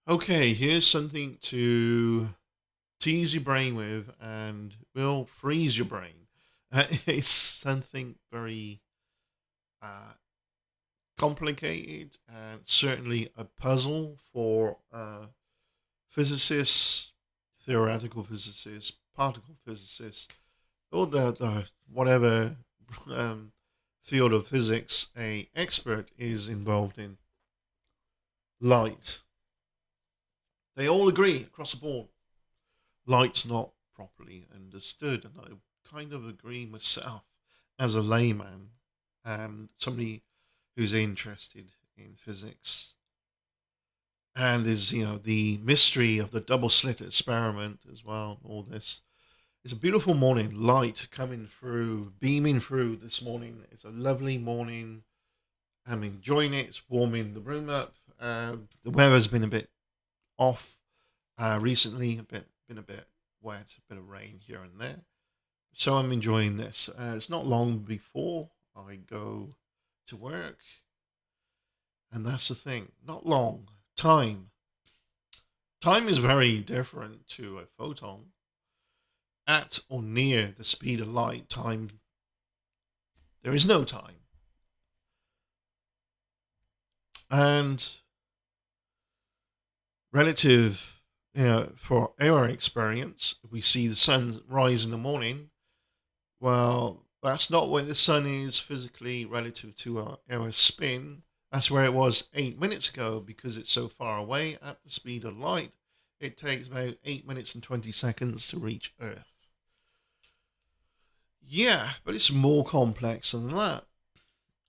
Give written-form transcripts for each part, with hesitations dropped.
Okay, here's something to tease your brain with and will freeze your brain. It's something very uh, complicated and certainly a puzzle for physicists, theoretical physicists, particle physicists, or the whatever um, field of physics a expert is involved in. Light. They all agree across the board light's not properly understood. And I kind of agree myself as a layman and somebody who's interested in physics. And is, the mystery of the double slit experiment as well, all this. It's a beautiful morning, light coming through, beaming through this morning. It's a lovely morning. I'm enjoying it. It's warming the room up. The weather's been a bit off recently, been a bit wet, a bit of rain here and there. So I'm enjoying this. It's not long before I go to work, and that's the thing. Not long. Time. Time is very different to a photon. At or near the speed of light, time, there is no time. And relative, for our experience, if we see the sun rise in the morning, well, that's not where the sun is physically relative to our spin. That's where it was 8 minutes ago because it's so far away at the speed of light. It takes about 8 minutes and 20 seconds to reach Earth. Yeah, but it's more complex than that.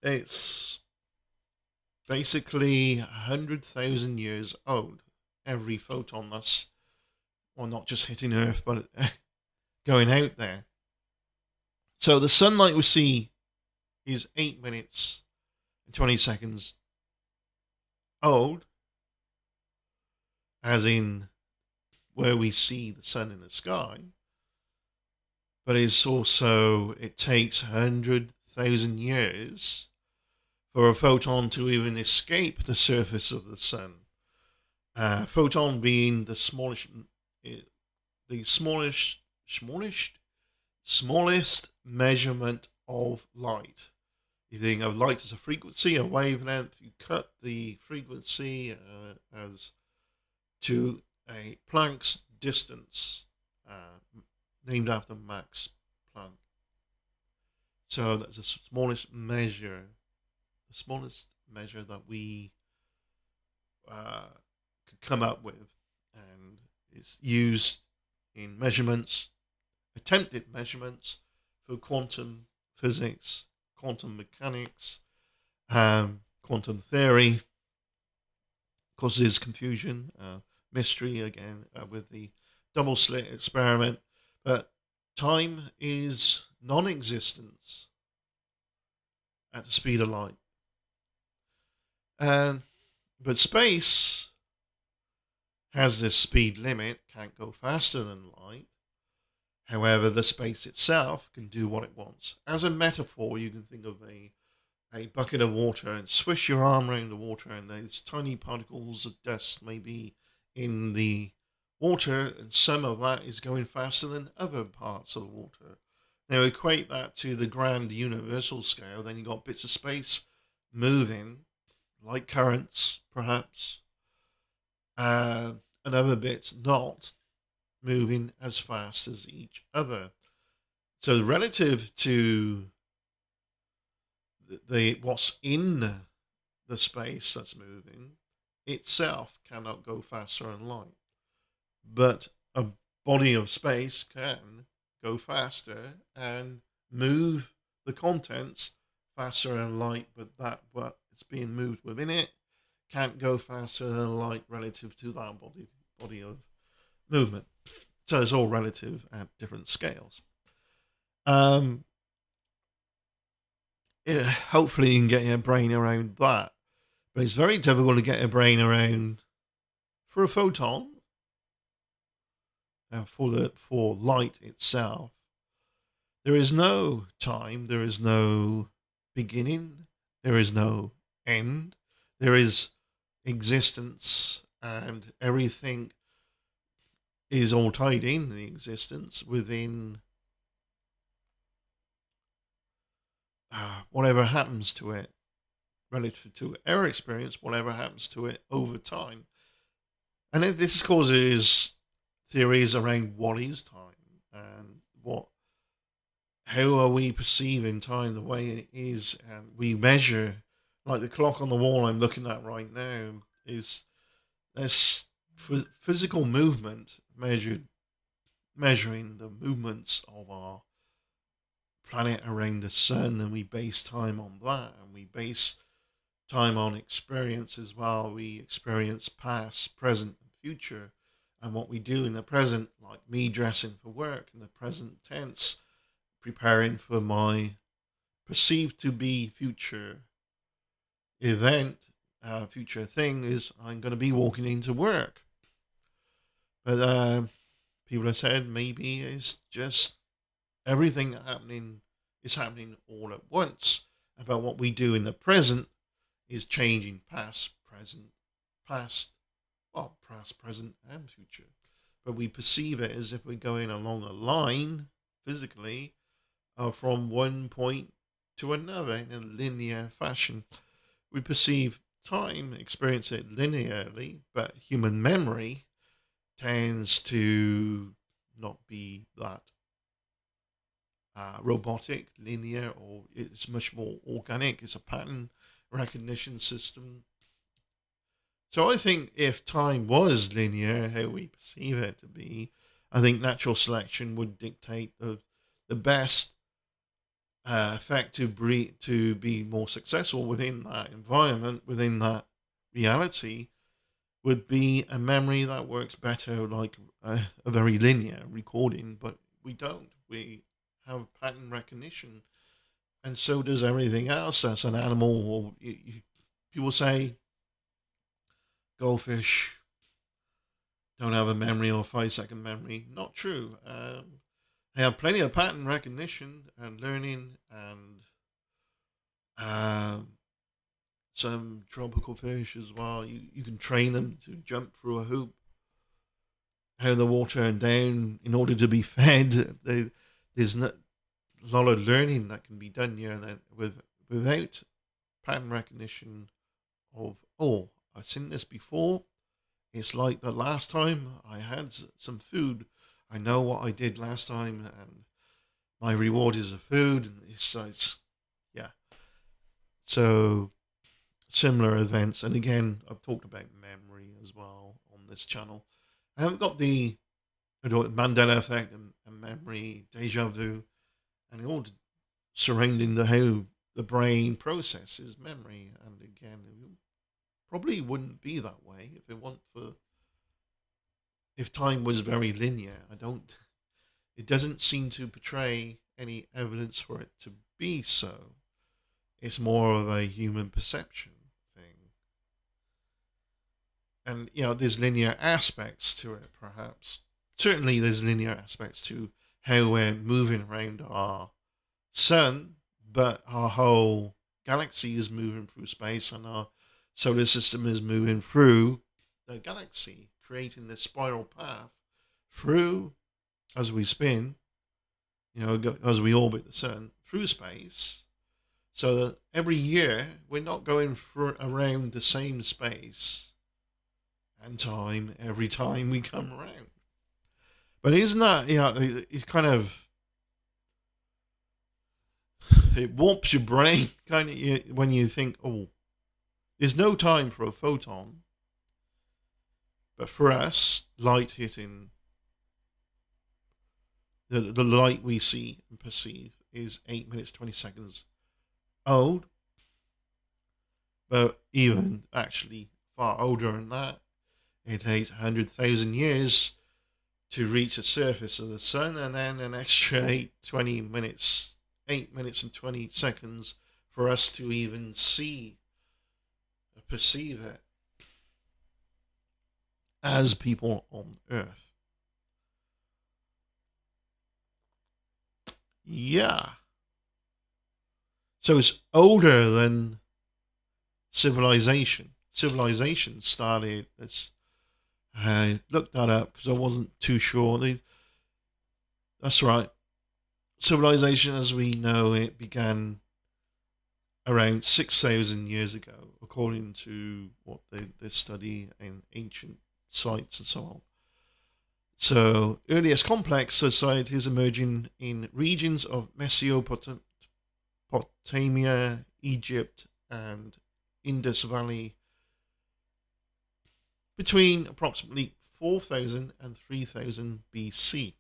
It's basically 100,000 years old. Every photon that's, well, not just hitting Earth, but going out there. So the sunlight we see is 8 minutes and 20 seconds old, as in where we see the sun in the sky, but it's also, it takes 100,000 years for a photon to even escape the surface of the sun. Photon being the smallest measurement of light. You think of light as a frequency, a wavelength. You cut the frequency as to a Planck's distance, named after Max Planck. So that's the smallest measure that we uh, could come up with, and it's used in measurements, attempted measurements for quantum physics, quantum mechanics, quantum theory. Causes confusion, mystery again with the double slit experiment. But time is non existence at the speed of light. And but space has this speed limit, can't go faster than light. However, the space itself can do what it wants. As a metaphor, you can think of a bucket of water and swish your arm around the water, and there's tiny particles of dust maybe in the water, and some of that is going faster than other parts of the water. Now equate that to the grand universal scale, then you've got bits of space moving, like currents, perhaps, uh, and other bits not moving as fast as each other. So relative to the what's in the space that's moving itself cannot go faster than light, but a body of space can go faster and move the contents faster than light, but that what it's being moved within it can't go faster than light relative to that body of movement. So it's all relative at different scales. Um, yeah, hopefully you can get your brain around that, but it's very difficult to get your brain around for a photon, for light itself. There is no time. There is no beginning. There is no end. There is existence and everything is all tied in the existence within whatever happens to it relative to our experience, whatever happens to it over time. And this causes theories around what is time and how are we perceiving time the way it is, and we measure, like the clock on the wall I'm looking at right now is this physical movement measuring the movements of our planet around the sun, and we base time on that, and we base time on experience as well. We experience past, present, and future, and what we do in the present, like me dressing for work in the present tense, preparing for my perceived to be future event, future thing is I'm going to be walking into work. But people have said maybe it's just everything happening is happening all at once. About what we do in the present is changing past, present, past, well, past, present, and future. But we perceive it as if we're going along a line physically from one point to another in a linear fashion. We perceive time, experience it linearly, but human memory tends to not be that robotic, linear, or it's much more organic. It's a pattern recognition system. So I think if time was linear, how we perceive it to be, I think natural selection would dictate the best effect to be more successful within that environment, within that reality, would be a memory that works better like a very linear recording, but we don't. We have pattern recognition, and so does everything else as an animal. Or people say goldfish don't have a memory or 5 second memory. Not true. They have plenty of pattern recognition and learning, and uh, some tropical fish as well. You can train them to jump through a hoop, how the water and down in order to be fed. There's not a lot of learning that can be done here that without pattern recognition of, oh, I've seen this before. It's like the last time I had some food. I know what I did last time, and my reward is a food. And it's yeah. So similar events, and again, I've talked about memory as well on this channel. I haven't got the Mandela effect and memory, deja vu, and all surrounding how the brain processes memory. And again, it probably wouldn't be that way if time was very linear. I don't. It doesn't seem to portray any evidence for it to be so. It's more of a human perception thing, and there's linear aspects to it. Perhaps, certainly, there's linear aspects to how we're moving around our sun, but our whole galaxy is moving through space, and our solar system is moving through the galaxy, creating this spiral path through as we spin, as we orbit the sun through space, so that every year we're not going around the same space and time every time we come around. But isn't that, it's kind of, it warps your brain kind of when you think, oh, there's no time for a photon, but for us, light hitting the light we see and perceive is 8 minutes 20 seconds old, but even actually far older than that. It takes 100,000 years to reach the surface of the sun, and then an extra 8 minutes and 20 seconds for us to even see or perceive it as people on Earth. Yeah. So it's older than civilization. Civilization started as I looked that up because I wasn't too sure. That's right. Civilization as we know it began around 6,000 years ago, according to what they study in ancient sites and so on. So, earliest complex societies emerging in regions of Mesopotamia, Egypt, and Indus Valley between approximately 4,000 and 3,000 BC.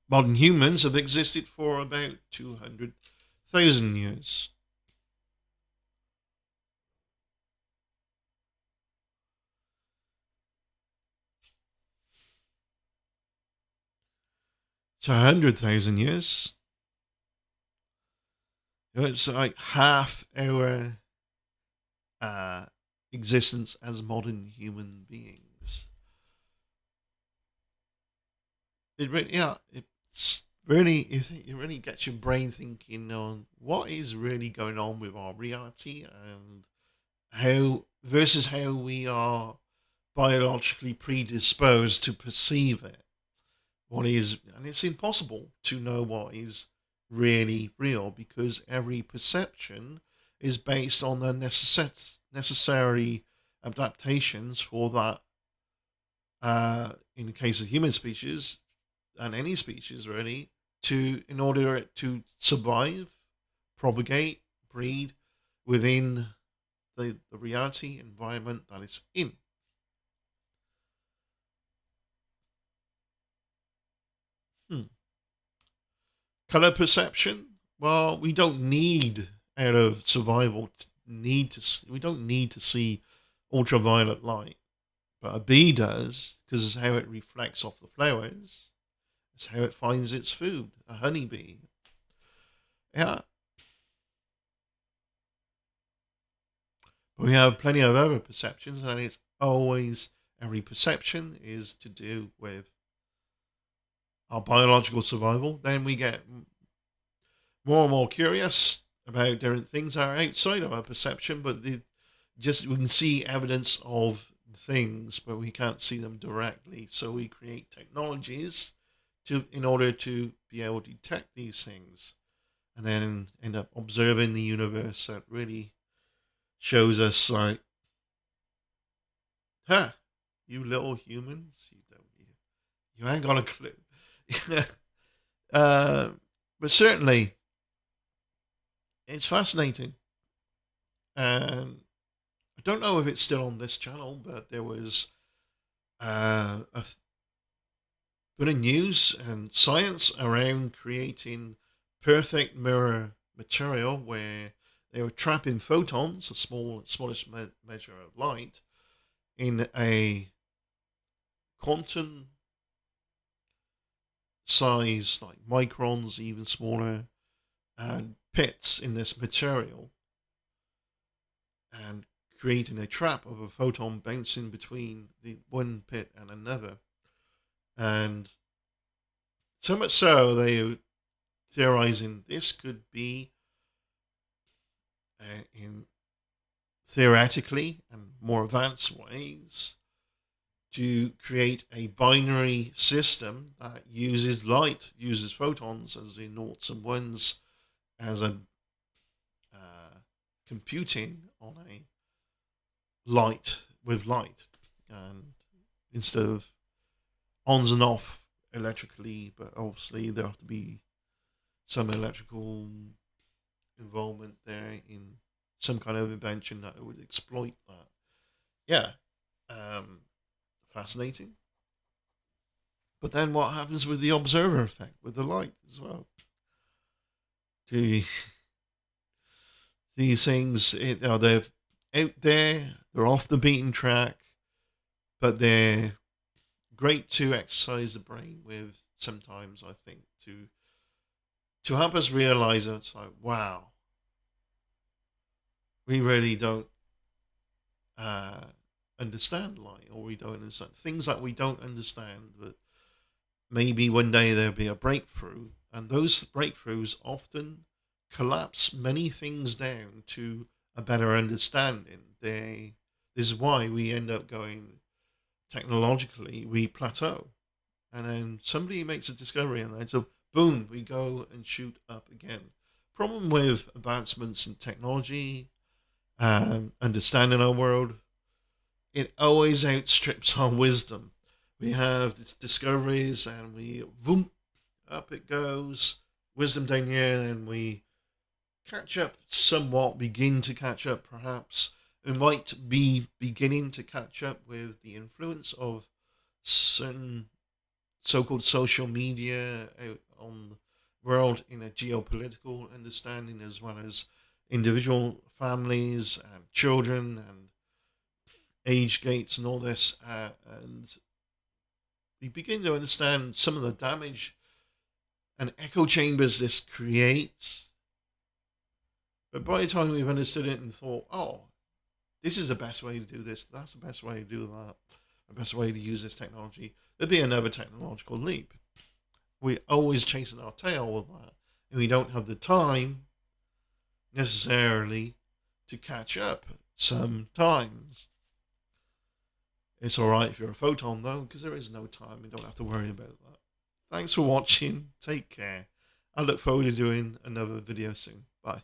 Modern humans have existed for about 200,000 years. So 100,000 years, it's like half our uh, existence as modern human beings. It's really, it really gets your brain thinking on what is really going on with our reality and how versus how we are biologically predisposed to perceive it. What is, and it's impossible to know what is really real because every perception is based on the necessary adaptations for that. In the case of human species and any species really, to in order to survive, propagate, breed within the reality environment that it's in. Hmm. Color perception. Well, we don't need out of survival we don't need to see ultraviolet light, but a bee does because it's how it reflects off the flowers. It's how it finds its food. A honeybee. Yeah, but we have plenty of other perceptions, and it's always every perception is to do with our biological survival. Then we get more and more curious about different things that are outside of our perception, but just we can see evidence of things, but we can't see them directly. So we create technologies to in order to be able to detect these things, and then end up observing the universe that really shows us like, huh, you little humans, you ain't got a clue. uh, but certainly, it's fascinating. And I don't know if it's still on this channel, but there was a bit of news and science around creating perfect mirror material where they were trapping photons, the smallest measure of light, in a quantum size, like microns, even smaller, and pits in this material, and creating a trap of a photon bouncing between the one pit and another. And so much so, they are theorizing this could be in theoretically and more advanced ways to create a binary system that uses light, uses photons as the noughts and ones as a uh, computing on a light with light, and instead of ons and off electrically, but obviously there have to be some electrical involvement there in some kind of invention that would exploit that. Yeah, um, fascinating. But then what happens with the observer effect, with the light as well? Do these things, they're out there, they're off the beaten track, but they're great to exercise the brain with sometimes, I think, to help us realize it's like, wow, we really don't uh, understand light, or we don't understand things that we don't understand, but maybe one day there'll be a breakthrough, and those breakthroughs often collapse many things down to a better understanding. This is why we end up going technologically, we plateau. And then somebody makes a discovery, and then so boom, we go and shoot up again. Problem with advancements in technology, understanding our world, it always outstrips our wisdom. We have these discoveries, and we boom, up it goes. Wisdom down here, and we catch up somewhat, begin to catch up perhaps. We might be beginning to catch up with the influence of certain so-called social media out on the world in a geopolitical understanding, as well as individual families and children and age gates and all this, and we begin to understand some of the damage and echo chambers this creates. But by the time we've understood it and thought, oh, this is the best way to do this, that's the best way to do that, the best way to use this technology, there'd be another technological leap. We're always chasing our tail with that, and we don't have the time necessarily to catch up sometimes. It's alright if you're a photon, though, because there is no time. You don't have to worry about that. Thanks for watching. Take care. I look forward to doing another video soon. Bye.